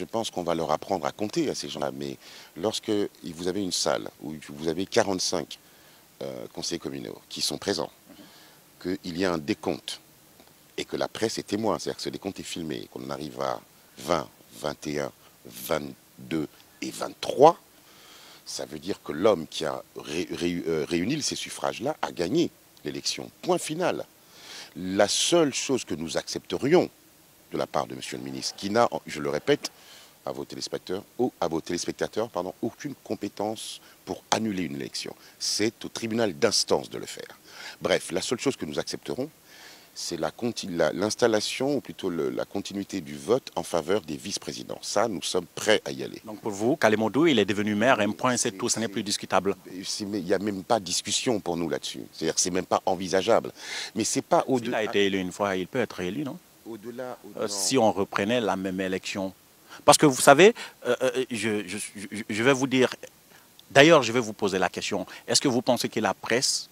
je pense qu'on va leur apprendre à compter à ces gens-là. Mais lorsque vous avez une salle où vous avez 45 conseillers communaux qui sont présents, qu'il y a un décompte et que la presse est témoin, c'est-à-dire que ce décompte est filmé, qu'on arrive à 20, 21, 22 et 23, ça veut dire que l'homme qui a réuni ces suffrages-là a gagné l'élection. Point final. La seule chose que nous accepterions de la part de Monsieur le ministre, qui n'a, je le répète, à vos téléspectateurs, aucune compétence pour annuler une élection. C'est au tribunal d'instance de le faire. Bref, la seule chose que nous accepterons, c'est l'installation, ou plutôt la continuité du vote en faveur des vice-présidents. Ça, nous sommes prêts à y aller. Donc pour vous, Kalemodou, il est devenu maire, un point, c'est tout, ce n'est plus discutable. Il n'y a même pas de discussion pour nous là-dessus. C'est-à-dire que ce n'est même pas envisageable. Mais c'est pas au-delà. S'il a été élu une fois, il peut être élu, non? Au-delà. Si on reprenait la même élection. Parce que vous savez, je vais vous dire, d'ailleurs je vais vous poser la question, est-ce que vous pensez que la presse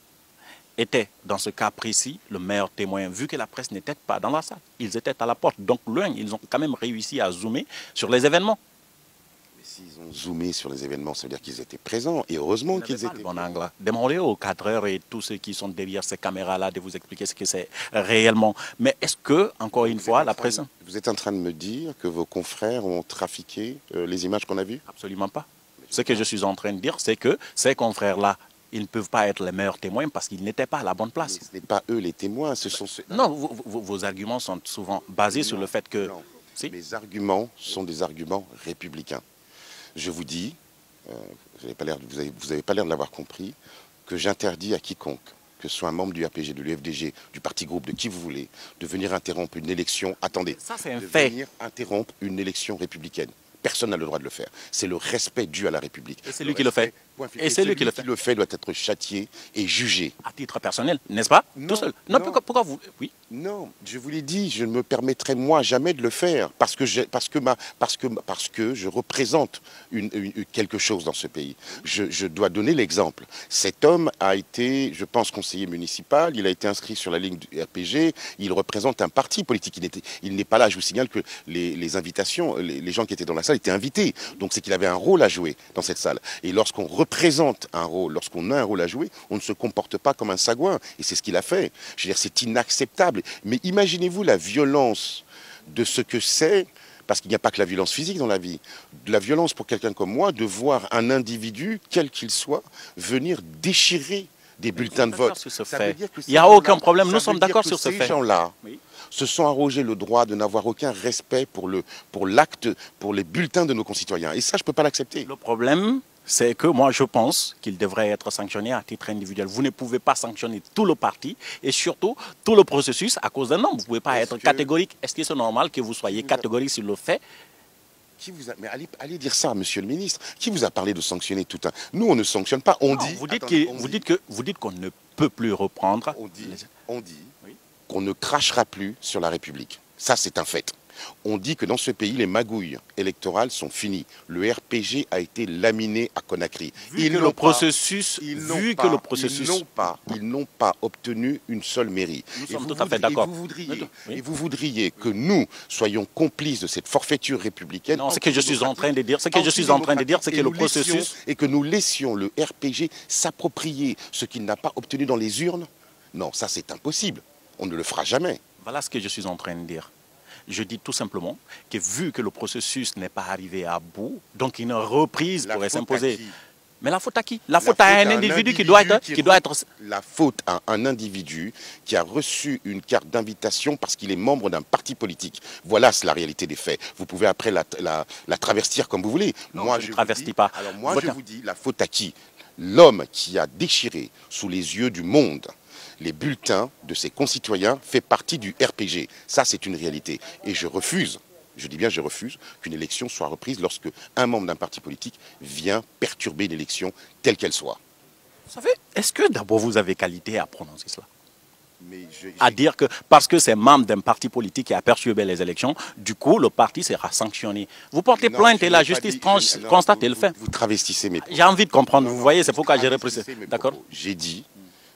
était, dans ce cas précis, le meilleur témoin, vu que la presse n'était pas dans la salle. Ils étaient à la porte. Donc, loin, ils ont quand même réussi à zoomer sur les événements. Mais s'ils ont zoomé sur les événements, ça veut dire qu'ils étaient présents. Et heureusement qu'ils étaient bon angle. Demandez aux cadreurs et tous ceux qui sont derrière ces caméras-là de vous expliquer ce que c'est réellement. Mais est-ce que, encore une fois, la presse... Vous êtes en train de me dire que vos confrères ont trafiqué les images qu'on a vues? Absolument pas. Ce que je suis en train de dire, c'est que ces confrères-là, ils ne peuvent pas être les meilleurs témoins parce qu'ils n'étaient pas à la bonne place. Mais ce n'est pas eux les témoins, ce sont ceux... Non, vos arguments sont souvent basés sur le fait que... Non. Si? Mes arguments sont des arguments républicains. Je vous dis, vous n'avez pas l'air de l'avoir compris, que j'interdis à quiconque, que ce soit un membre du RPG, de l'UFDG, du parti groupe, de qui vous voulez, de venir interrompre une élection. Attendez, ça c'est un de fait. venir interrompre une élection républicaine. Personne n'a le droit de le faire. C'est le respect dû à la République. Et c'est lui qui le fait. Et celui qui le fait doit être châtié et jugé. À titre personnel, n'est-ce pas? Non, tout seul. Non, pourquoi vous... Oui. Non, je vous l'ai dit, je ne me permettrai moi jamais de le faire parce que je représente quelque chose dans ce pays. Je dois donner l'exemple. Cet homme a été, je pense, conseiller municipal, il a été inscrit sur la ligne du RPG, il représente un parti politique. Il n'est pas là, je vous signale que les invitations, les gens qui étaient dans la salle étaient invités. Donc c'est qu'il avait un rôle à jouer dans cette salle. Et lorsqu'on représente un rôle, lorsqu'on a un rôle à jouer, on ne se comporte pas comme un sagouin. Et c'est ce qu'il a fait. Je veux dire, c'est inacceptable. Mais imaginez-vous la violence de ce que c'est, parce qu'il n'y a pas que la violence physique dans la vie, de la violence pour quelqu'un comme moi, de voir un individu, quel qu'il soit, venir déchirer des bulletins de vote. Il n'y a aucun problème, nous sommes d'accord sur ce fait. Ces gens-là se sont arrogés le droit de n'avoir aucun respect pour l'acte, pour les bulletins de nos concitoyens. Et ça, je ne peux pas l'accepter. Le problème, c'est que moi, je pense qu'il devrait être sanctionné à titre individuel. Vous ne pouvez pas sanctionner tout le parti et surtout tout le processus à cause d'un homme. Vous ne pouvez pas être catégorique. Est-ce que c'est normal que vous soyez catégorique sur le fait? Mais allez dire ça, monsieur le ministre. Qui vous a parlé de sanctionner tout un... Nous, on ne sanctionne pas. On dit... Vous dites qu'on ne peut plus reprendre... On dit qu'on ne crachera plus sur la République. Ça, c'est un fait. On dit que dans ce pays, les magouilles électorales sont finies. Le RPG a été laminé à Conakry. Ils n'ont pas obtenu une seule mairie. Nous sommes tout à fait d'accord. Et vous voudriez que nous soyons complices de cette forfaiture républicaine. Non, ce que je suis en train de dire, c'est que le processus... Et que nous laissions le RPG s'approprier ce qu'il n'a pas obtenu dans les urnes. Non, ça c'est impossible. On ne le fera jamais. Voilà ce que je suis en train de dire. Je dis tout simplement que vu que le processus n'est pas arrivé à bout, donc une reprise pourrait s'imposer. Mais la faute à qui? La faute à un individu qui doit être... La faute à un individu qui a reçu une carte d'invitation parce qu'il est membre d'un parti politique. Voilà la réalité des faits. Vous pouvez après la travestir comme vous voulez. Non, moi, je ne travestis pas. Alors moi, je vous dis, la faute à qui? L'homme qui a déchiré sous les yeux du monde les bulletins de ses concitoyens fait partie du RPG. Ça, c'est une réalité. Et je refuse, je dis bien je refuse, qu'une élection soit reprise lorsque un membre d'un parti politique vient perturber l'élection telle qu'elle soit. Vous savez, est-ce que d'abord vous avez qualité à prononcer cela? À dire que parce que c'est membre d'un parti politique qui a perturbé les élections, du coup, le parti sera sanctionné. Vous portez plainte et la justice constate le fait. Vous travestissez mes propos. J'ai envie de comprendre, vous voyez, c'est pourquoi j'ai repris. D'accord? J'ai dit,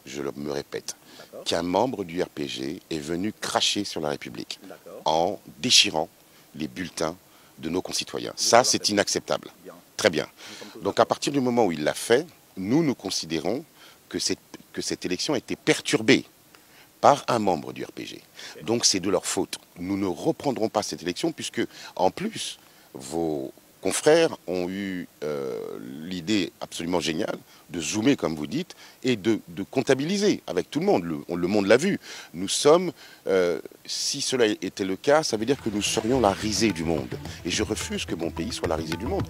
je me répète, qu'un membre du RPG est venu cracher sur la République en déchirant les bulletins de nos concitoyens. Ça, c'est inacceptable. Très bien. Donc à partir du moment où il l'a fait, nous considérons que cette élection a été perturbée par un membre du RPG. Donc c'est de leur faute. Nous ne reprendrons pas cette élection puisque, en plus, vos confrères ont eu l'idée absolument géniale de zoomer, comme vous dites, et de comptabiliser avec tout le monde. Le monde l'a vu. Nous sommes, si cela était le cas, ça veut dire que nous serions la risée du monde. Et je refuse que mon pays soit la risée du monde.